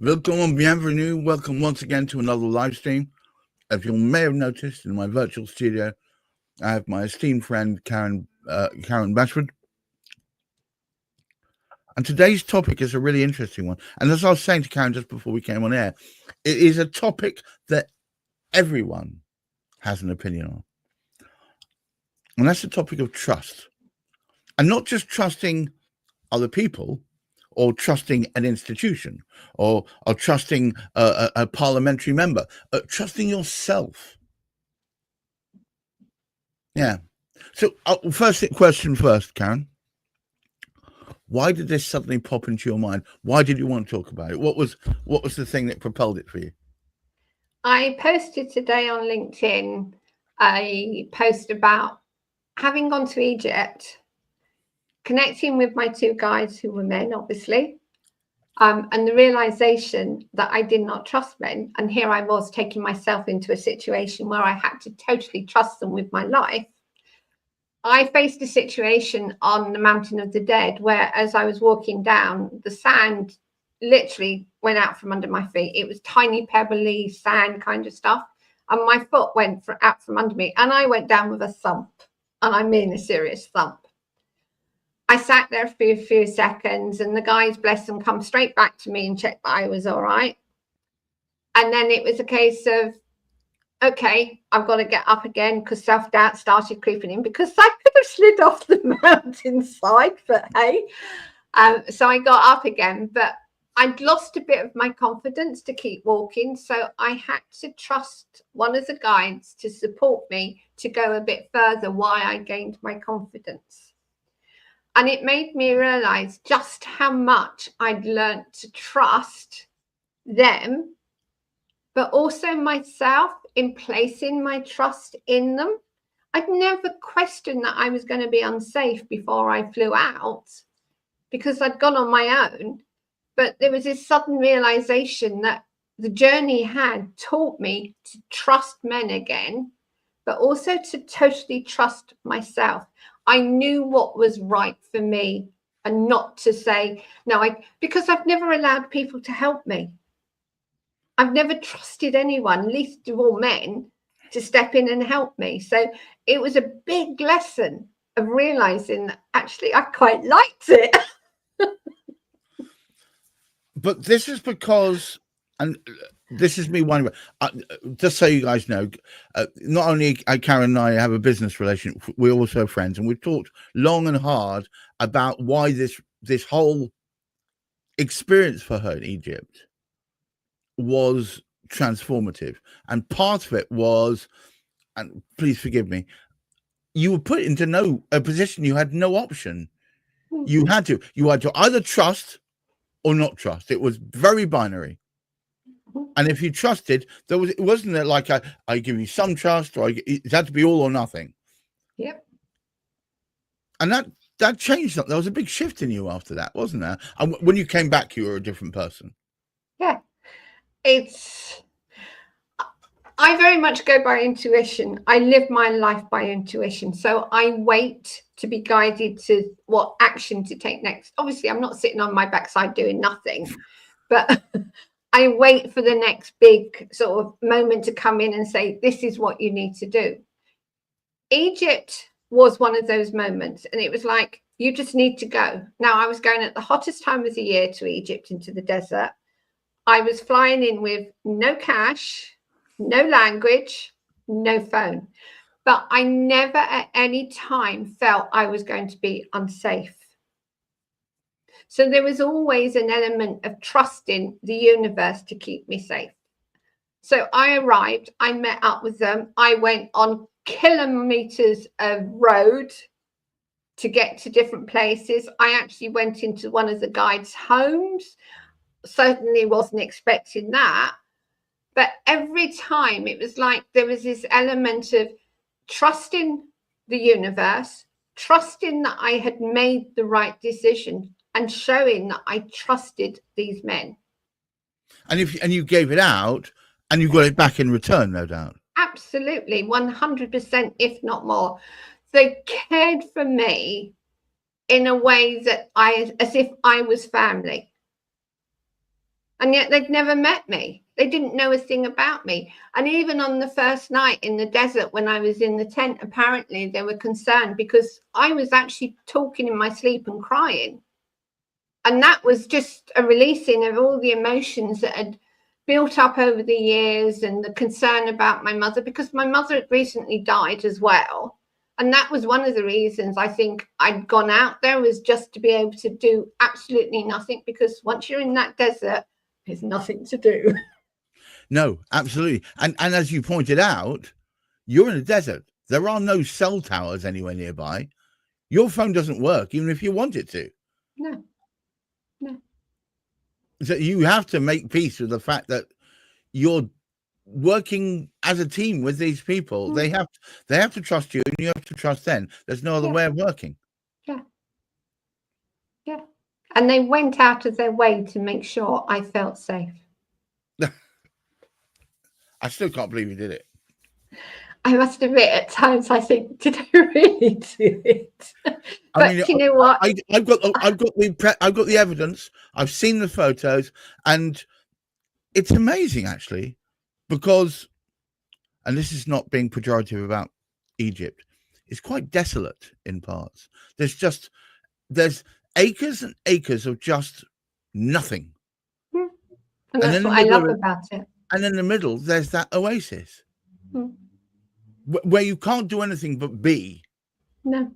Welcome, bienvenue. Welcome once again to another live stream. As you may have noticed, in my virtual studio, I have my esteemed friend Karen Bashford. And today's topic is a really interesting one. And as I was saying to Karen just before we came on air, it is a topic that everyone has an opinion on. And that's the topic of trust. And not just trusting other people, or trusting an institution, or trusting a parliamentary member, trusting yourself. Yeah. So first question first, Karen. Why did this suddenly pop into your mind? Why did you want to talk about it? What was the thing that propelled it for you? I posted today on LinkedIn a post about having gone to Egypt, connecting with my two guides who were men, obviously, and the realization that I did not trust men. And here I was taking myself into a situation where I had to totally trust them with my life. I faced a situation on the Mountain of the Dead where, as I was walking down, the sand literally went out from under my feet. It was tiny, pebbly sand kind of stuff. And my foot went out from under me, and I went down with a thump. And I mean a serious thump. I sat there for a few seconds, and the guys, bless them, come straight back to me and checked that I was all right. And then it was a case of, okay, I've got to get up again, because self-doubt started creeping in, because I could have slid off the mountainside, but hey. So I got up again, but I'd lost a bit of my confidence to keep walking. So I had to trust one of the guides to support me to go a bit further while I gained my confidence. And it made me realize just how much I'd learned to trust them, but also myself in placing my trust in them. I'd never questioned that I was going to be unsafe before I flew out, because I'd gone on my own. But there was this sudden realization that the journey had taught me to trust men again, but also to totally trust myself. I knew what was right for me, and not to say, no, because I've never allowed people to help me. I've never trusted anyone, least of all men, to step in and help me. So it was a big lesson of realizing that actually I quite liked it. But this is because, and this is me wondering, just so you guys know, not only Karen and I have a business relationship, we're also friends, and we've talked long and hard about why this whole experience for her in Egypt was transformative. And part of it was, and please forgive me, you were put into a position you had no option. You had to either trust or not trust. It was very binary. And if you trusted, it wasn't like I give you some trust, or it had to be all or nothing. Yep. And that changed something. There was a big shift in you after that, wasn't there? And when you came back, you were a different person. Yeah. I very much go by intuition. I live my life by intuition. So I wait to be guided to what action to take next. Obviously, I'm not sitting on my backside doing nothing, but I wait for the next big sort of moment to come in and say, this is what you need to do. Egypt was one of those moments, and it was like, you just need to go. Now, I was going at the hottest time of the year to Egypt, into the desert. I was flying in with no cash, no language, no phone. But I never at any time felt I was going to be unsafe. So there was always an element of trusting the universe to keep me safe. So I arrived, I met up with them. I went on kilometers of road to get to different places. I actually went into one of the guides' homes. Certainly wasn't expecting that. But every time it was like there was this element of trusting the universe, trusting that I had made the right decision, and showing that I trusted these men. And you gave it out, and you got it back in return, no doubt. Absolutely, 100%, if not more. They cared for me in a way that as if I was family. And yet they'd never met me. They didn't know a thing about me. And even on the first night in the desert, when I was in the tent, apparently they were concerned because I was actually talking in my sleep and crying. And that was just a releasing of all the emotions that had built up over the years, and the concern about my mother, because my mother had recently died as well. And that was one of the reasons I think I'd gone out there, was just to be able to do absolutely nothing, because once you're in that desert, there's nothing to do. No, absolutely. And as you pointed out, you're in a desert. There are no cell towers anywhere nearby. Your phone doesn't work, even if you want it to. No. So you have to make peace with the fact that you're working as a team with these people. They have to trust you, and you have to trust them. There's no other way of working. Yeah. And they went out of their way to make sure I felt safe. I still can't believe you did it. I must admit, at times I think, did I really do it? But you know what? I've got the evidence. I've seen the photos, and it's amazing, actually, because, and this is not being pejorative about Egypt, it's quite desolate in parts. There's acres and acres of just nothing. And that's what I love about it. And in the middle, there's that oasis where you can't do anything but be. No.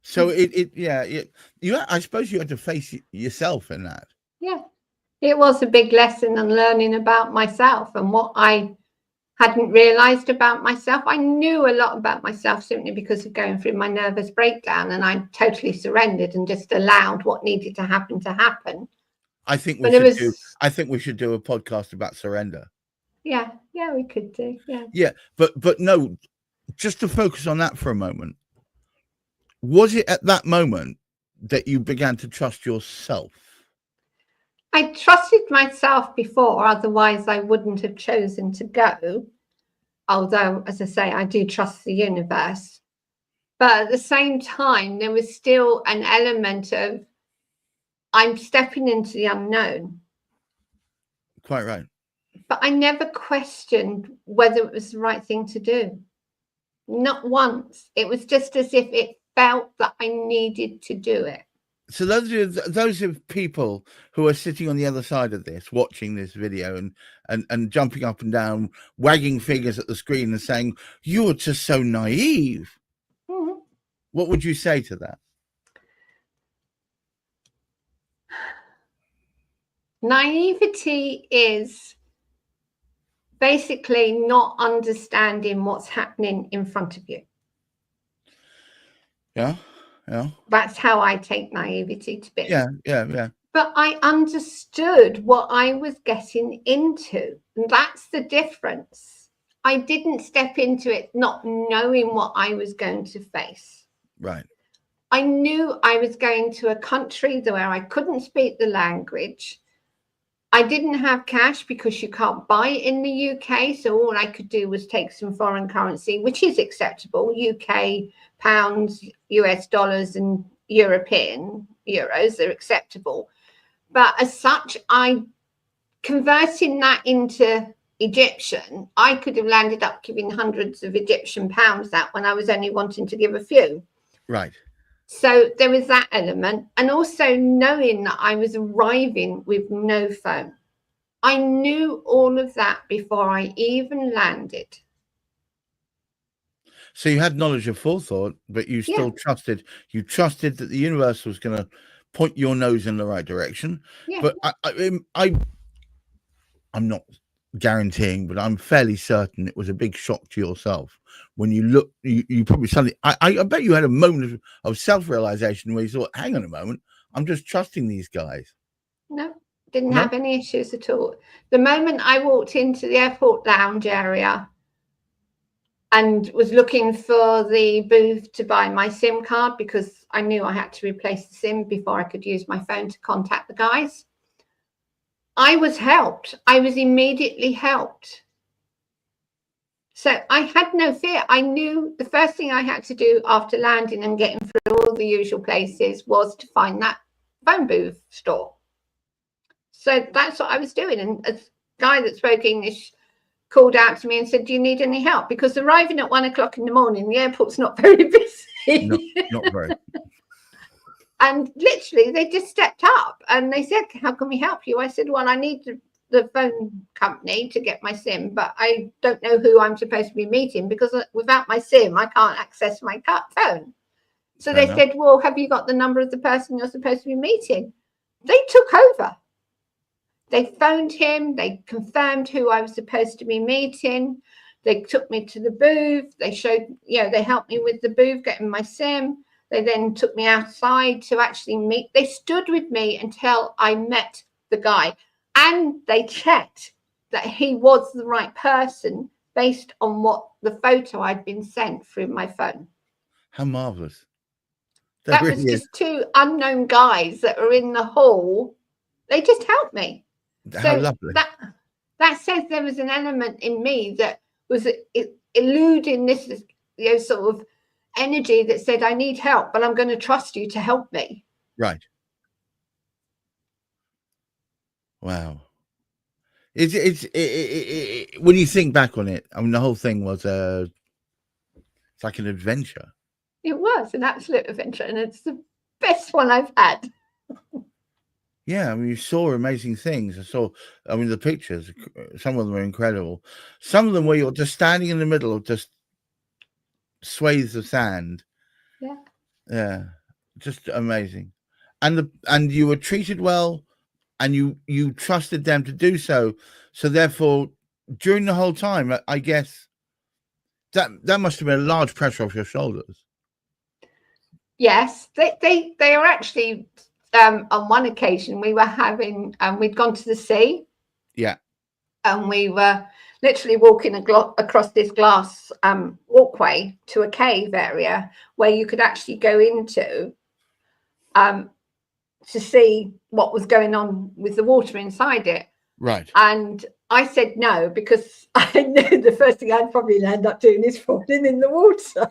So I suppose you had to face yourself in that. Yeah, it was a big lesson and learning about myself and what I hadn't realized about myself. I knew a lot about myself simply because of going through my nervous breakdown, and I totally surrendered and just allowed what needed to happen. I think we should do a podcast about surrender. Yeah, we could do. Yeah, but no, just to focus on that for a moment. Was it at that moment that you began to trust yourself? I trusted myself before, otherwise I wouldn't have chosen to go. Although, as I say, I do trust the universe. But at the same time, there was still an element of, I'm stepping into the unknown. Quite right. But I never questioned whether it was the right thing to do. Not once. It was just as if it felt that I needed to do it. So those are people who are sitting on the other side of this, watching this video and jumping up and down, wagging fingers at the screen and saying, "You're just so naive." Mm-hmm. What would you say to that? Naivety is basically not understanding what's happening in front of you. Yeah. That's how I take naivety to be. Yeah. But I understood what I was getting into. And that's the difference. I didn't step into it not knowing what I was going to face. Right. I knew I was going to a country where I couldn't speak the language. I didn't have cash because you can't buy it in the UK. So all I could do was take some foreign currency, which is acceptable. UK pounds, US dollars, and European euros are acceptable. But as such, converting that into Egyptian, I could have landed up giving hundreds of Egyptian pounds out when I was only wanting to give a few. Right. So there was that element, and also knowing that I was arriving with no phone. I knew all of that before I even landed. So you had knowledge of forethought, but you still trusted. You trusted that the universe was going to point your nose in the right direction. Yeah. But I'm not guaranteeing, but I'm fairly certain it was a big shock to yourself when you look. You probably suddenly. I bet you had a moment of self-realization where you thought, "Hang on a moment, I'm just trusting these guys." No, didn't have any issues at all. The moment I walked into the airport lounge area and was looking for the booth to buy my SIM card, because I knew I had to replace the SIM before I could use my phone to contact the guys, I was helped. I was immediately helped. So I had no fear. I knew the first thing I had to do after landing and getting through all the usual places was to find that phone booth store. So that's what I was doing. And a guy that spoke English called out to me and said, do you need any help? Because arriving at 1 o'clock in the morning, the airport's not very busy. Not very. And literally, they just stepped up and they said, how can we help you? I said, well, I need the phone company to get my SIM, but I don't know who I'm supposed to be meeting because without my SIM, I can't access my phone. So they said, well, have you got the number of the person you're supposed to be meeting? They took over. They phoned him. They confirmed who I was supposed to be meeting. They took me to the booth. They showed, they helped me with the booth, getting my SIM. They then took me outside to actually meet. They stood with me until I met the guy. And they checked that he was the right person based on what the photo I'd been sent through my phone. How marvelous. That really was just two unknown guys that were in the hall. They just helped me. How lovely. That says there was an element in me that was eluding this, sort of energy that said, I need help, but I'm going to trust you to help me. Right. Wow. It's when you think back on it, I mean, the whole thing was it's like an adventure. It was an absolute adventure, and it's the best one I've had. Yeah, I mean, you saw amazing things. I mean, the pictures, some of them are incredible. Some of them where you're just standing in the middle of just swathes of sand. Yeah. Yeah, just amazing. And you were treated well, and you trusted them to do so. So therefore, during the whole time, I guess that must have been a large pressure off your shoulders. Yes, they are actually. On one occasion, we were having, we'd gone to the sea. Yeah. And we were literally walking across this glass walkway to a cave area where you could actually go into to see what was going on with the water inside it. Right. And I said no, because I knew the first thing I'd probably end up doing is falling in the water.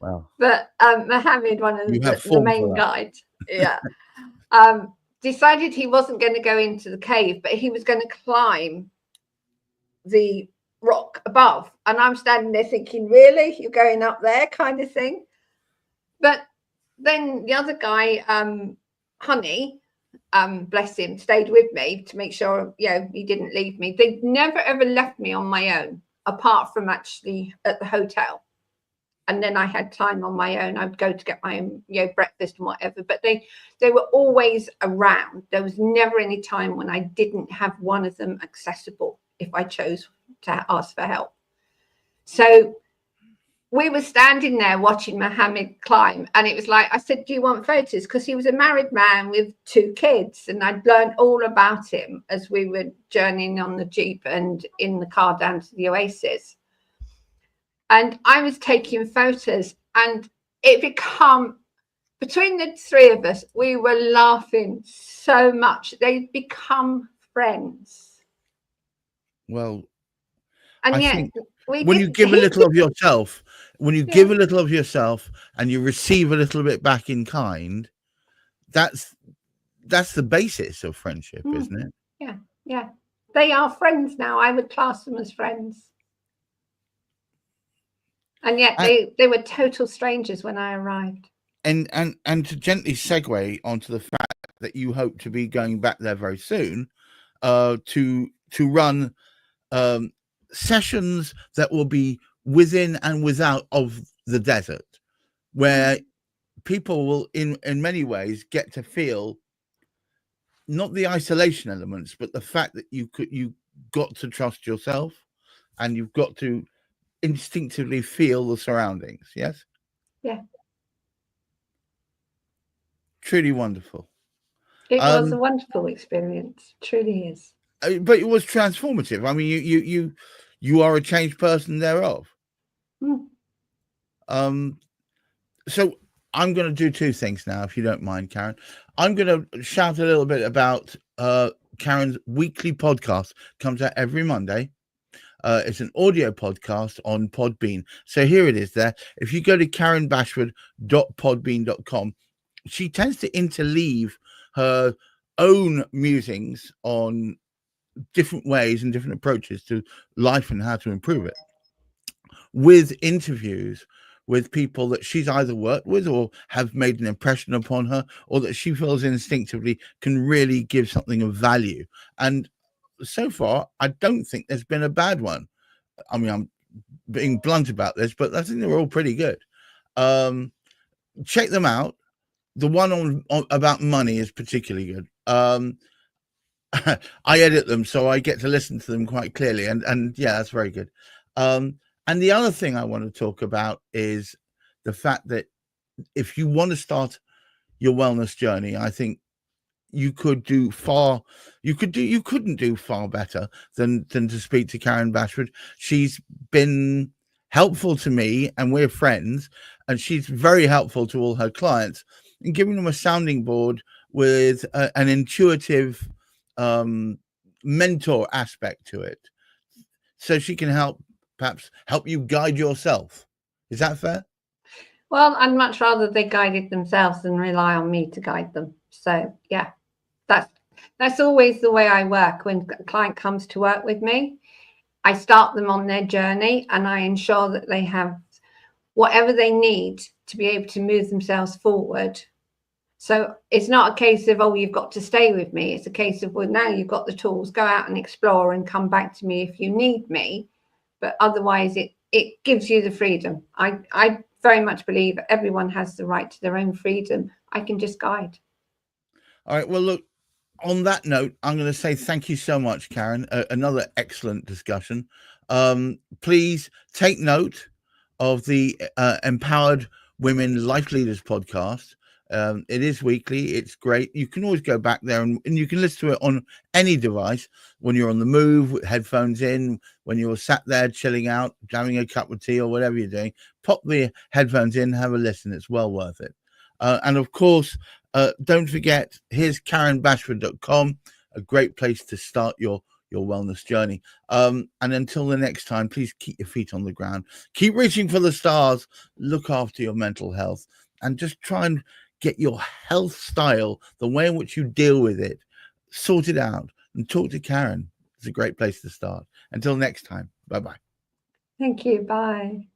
Wow. But Mohammed, one of the main guides, decided he wasn't going to go into the cave, but he was going to climb the rock above. And I'm standing there thinking, really? You're going up there, kind of thing? But then the other guy, Honey, bless him, stayed with me to make sure, he didn't leave me. They never, ever left me on my own, apart from actually at the hotel. And then I had time on my own. I'd go to get my own, breakfast and whatever. But they were always around. There was never any time when I didn't have one of them accessible if I chose to ask for help. So we were standing there watching Mohammed climb. And it was like, I said, do you want photos? Because he was a married man with 2 kids. And I'd learned all about him as we were journeying on the Jeep and in the car down to the Oasis. And I was taking photos, and it become, between the 3 of us, we were laughing so much. They'd become friends. Well, and yet when you give a little of yourself, give a little of yourself and you receive a little bit back in kind, that's the basis of friendship, isn't it? Yeah, yeah. They are friends now. I would class them as friends. And yet they were total strangers when I arrived. And to gently segue onto the fact that you hope to be going back there very soon, to run sessions that will be within and without of the desert, where people will in many ways get to feel not the isolation elements, but the fact that you got to trust yourself, and you've got to instinctively feel the surroundings. Yes. Yeah. Truly wonderful. It was a wonderful experience. Truly is. But it was transformative. I mean, you are a changed person thereof. So I'm going to do 2 things now, if you don't mind, Karen. I'm going to shout a little bit about Karen's weekly podcast. Comes out every Monday. It's an audio podcast on Podbean. So here it is there. If you go to karenbashford.podbean.com, she tends to interleave her own musings on different ways and different approaches to life and how to improve it, with interviews with people that she's either worked with or have made an impression upon her, or that she feels instinctively can really give something of value. And so far, I don't think there's been a bad one. I mean, I'm being blunt about this, but I think they're all pretty good. Check them out. The one on about money is particularly good. I edit them, so I get to listen to them quite clearly, and yeah, that's very good. And the other thing I want to talk about is the fact that if you want to start your wellness journey, I think you couldn't do far better than to speak to Karen Bashford. She's been helpful to me, and we're friends, and she's very helpful to all her clients in giving them a sounding board with an intuitive mentor aspect to it, so she can perhaps help you guide yourself. Is that fair? Well, I'd much rather they guided themselves than rely on me to guide them. So yeah, that's always the way I work. When a client comes to work with me, I start them on their journey, and I ensure that they have whatever they need to be able to move themselves forward. So it's not a case of, oh, you've got to stay with me. It's a case of, well, now you've got the tools, go out and explore and come back to me if you need me. But otherwise, it gives you the freedom. I very much believe everyone has the right to their own freedom. I can just guide. All right. Well, look, on that note, I'm going to say thank you so much, Karen. Another excellent discussion. Please take note of the Empowered Women Life Leaders podcast. It is weekly. It's great. You can always go back there and you can listen to it on any device when you're on the move with headphones in, when you're sat there chilling out, having a cup of tea or whatever you're doing. Pop the headphones in, have a listen. It's well worth it. And of course, don't forget, here's KarenBashford.com, a great place to start your wellness journey. And until the next time, please keep your feet on the ground. Keep reaching for the stars. Look after your mental health. And just try and get your health style, the way in which you deal with it, sorted out. And talk to Karen. It's a great place to start. Until next time. Bye-bye. Thank you. Bye.